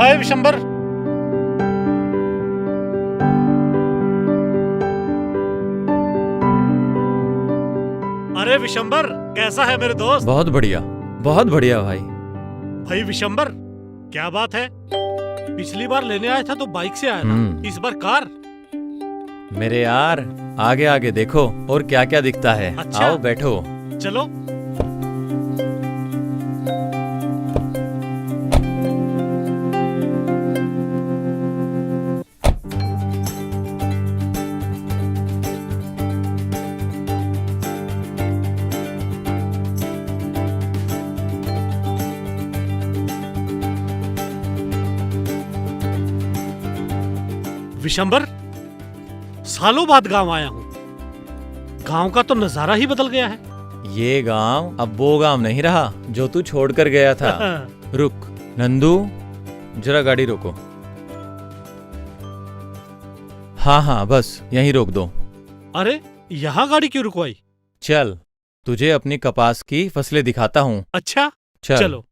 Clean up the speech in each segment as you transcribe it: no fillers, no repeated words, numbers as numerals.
हाय विशंबर। अरे विशंबर, कैसा है मेरे दोस्त? बहुत बढ़िया भाई। भाई विशंबर, क्या बात है? पिछली बार लेने आया था तो बाइक से आया था, इस बार कार। मेरे यार, आगे आगे देखो और क्या क्या दिखता है। अच्छा? आओ बैठो। चलो। विशंबर, सालों बाद गांव आया हूँ। गांव का तो नजारा ही बदल गया है। ये गांव अब वो गांव नहीं रहा जो तू छोड़कर गया था। रुक नंदू, जरा गाड़ी रोको। हाँ बस यहीं रोक दो। अरे यहाँ गाड़ी क्यों रुकवाई? चल, तुझे अपनी कपास की फसलें दिखाता हूँ। अच्छा चल। चलो।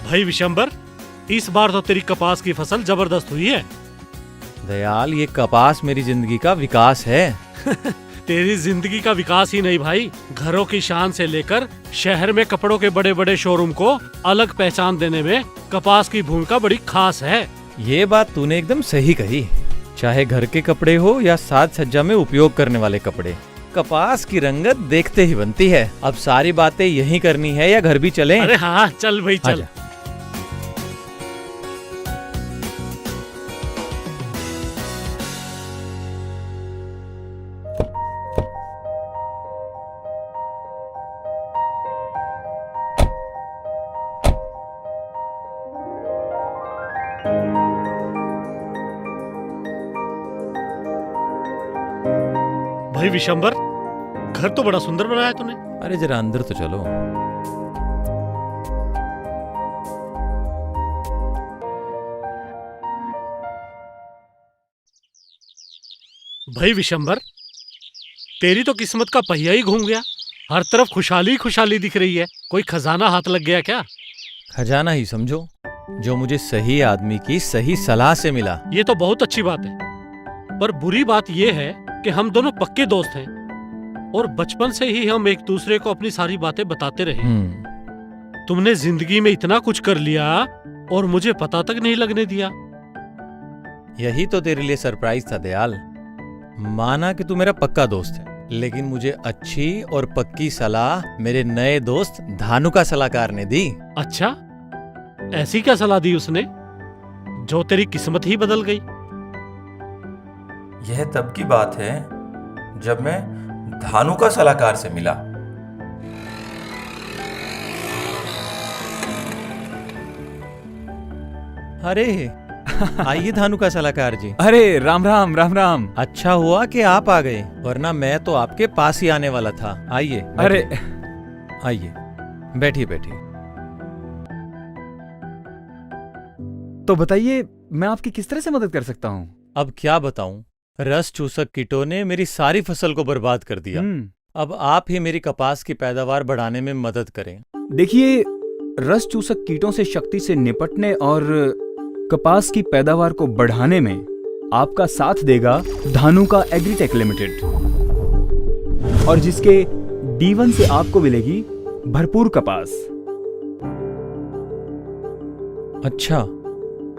भाई विशंबर, इस बार तो तेरी कपास की फसल जबरदस्त हुई है। दयाल, ये कपास मेरी जिंदगी का विकास है। तेरी जिंदगी का विकास ही नहीं भाई, घरों की शान से लेकर शहर में कपड़ों के बड़े बड़े शोरूम को अलग पहचान देने में कपास की भूमिका बड़ी खास है। ये बात तूने एकदम सही कही। चाहे घर के कपड़े हो या साज सज्जा में उपयोग करने वाले कपड़े, कपास की रंगत देखते ही बनती है। अब सारी बातें यही करनी है या घर भी चलें? अरे हाँ, चल भाई चल। आजा। भाई विशंबर, घर तो बड़ा सुंदर बनाया तूने। अरे जरा अंदर तो चलो। भाई विशंबर, तेरी तो किस्मत का पहिया ही घूम गया। हर तरफ खुशहाली खुशहाली दिख रही है। कोई खजाना हाथ लग गया क्या? खजाना ही समझो, जो मुझे सही आदमी की सही सलाह से मिला। ये तो बहुत अच्छी बात है, पर बुरी बात ये है कि हम दोनों पक्के दोस्त हैं और बचपन से ही हम एक दूसरे को अपनी सारी बातें बताते रहे। तुमने जिंदगी में इतना कुछ कर लिया और मुझे पता तक नहीं लगने दिया। यही तो तेरे लिए सरप्राइज था दयाल। माना कि तू मेरा पक्का दोस्त है, लेकिन मुझे अच्छी और पक्की सलाह मेरे नए दोस्त धानुका सलाहकार ने दी। अच्छा, ऐसी क्या सलाह दी उसने जो तेरी किस्मत ही बदल गई? यह तब की बात है जब मैं धानुका सलाहकार से मिला। अरे आइए धानुका सलाहकार जी। अरे राम राम राम राम। अच्छा हुआ कि आप आ गए, वरना मैं तो आपके पास ही आने वाला था। आइए अरे आइए, बैठिए बैठिए। तो बताइए, मैं आपकी किस तरह से मदद कर सकता हूँ? अब क्या बताऊं, रस चूसक कीटों ने मेरी सारी फसल को बर्बाद कर दिया। अब आप ही मेरी कपास की पैदावार बढ़ाने में मदद करें। देखिए, रस चूसक कीटों से शक्ति से निपटने और कपास की पैदावार को बढ़ाने में आपका साथ देगा धानुका एग्रीटेक लिमिटेड, और जिसके D1 से आपको मिलेगी भरपूर कपास। अच्छा,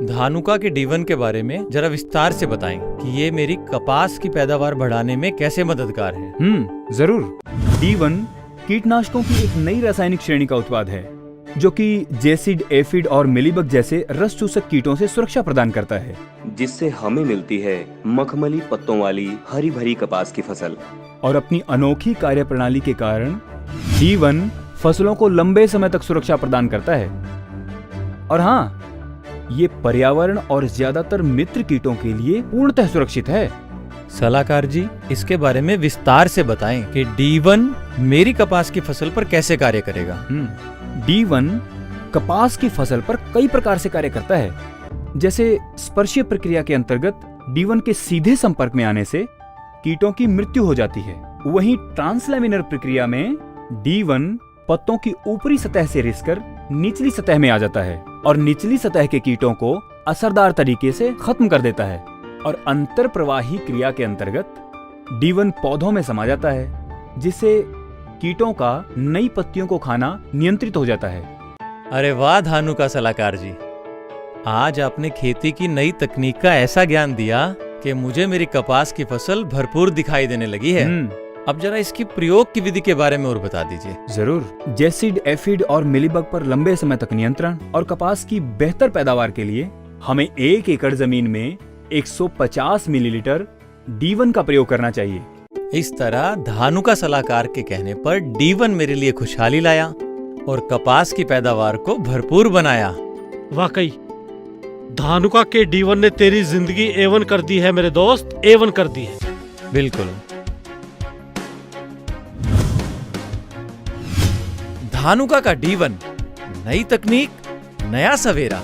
धानुका के D1 के बारे में जरा विस्तार से बताएं कि ये मेरी कपास की पैदावार बढ़ाने में कैसे मददगार है। जरूर। D1 कीटनाशकों की एक नई रासायनिक श्रेणी का उत्पाद है जो कि जेसिड, एफिड और मिलीबग जैसे रस चूसक कीटों से सुरक्षा प्रदान करता है, जिससे हमें मिलती है मखमली पत्तों वाली हरी भरी कपास की फसल। और अपनी अनोखी कार्यप्रणाली के कारण D1 फसलों को लंबे समय तक सुरक्षा प्रदान करता है। और हाँ, ये पर्यावरण और ज्यादातर मित्र कीटों के लिए पूर्णतः सुरक्षित है। सलाहकार जी, इसके बारे में विस्तार से बताएं कि D1 मेरी कपास की फसल पर कैसे कार्य करेगा। D1 कपास की फसल पर कई प्रकार से कार्य करता है। जैसे स्पर्शीय प्रक्रिया के अंतर्गत D1 के सीधे संपर्क में आने से कीटों की मृत्यु हो जाती है। वहीं ट्रांसलैमिनर प्रक्रिया में D1 पत्तों की ऊपरी सतह से रिसकर निचली सतह में आ जाता है और निचली सतह के कीटों को असरदार तरीके से खत्म कर देता है। और अंतर प्रवाही क्रिया के अंतर्गत D1 पौधों में समा जाता है, जिससे कीटों का नई पत्तियों को खाना नियंत्रित हो जाता है। अरे वाह धानुका सलाहकार जी, आज आपने खेती की नई तकनीक का ऐसा ज्ञान दिया कि मुझे मेरी कपास की फसल भरपूर दिखाई देने लगी है। अब जरा इसकी प्रयोग की विधि के बारे में और बता दीजिए। जरूर। जेसिड, एफिड और मिलीबग पर लंबे समय तक नियंत्रण और कपास की बेहतर पैदावार के लिए हमें 1 एकड़ जमीन में 150 मिलीलीटर D1 का प्रयोग करना चाहिए। इस तरह धानुका सलाहकार के कहने पर D1 मेरे लिए खुशहाली लाया और कपास की पैदावार को भरपूर बनाया। वाकई धानुका के D1 ने तेरी जिंदगी A1 कर दी है मेरे दोस्त, A1 कर दी है। बिल्कुल। धानुका का D1, नई तकनीक, नया सवेरा।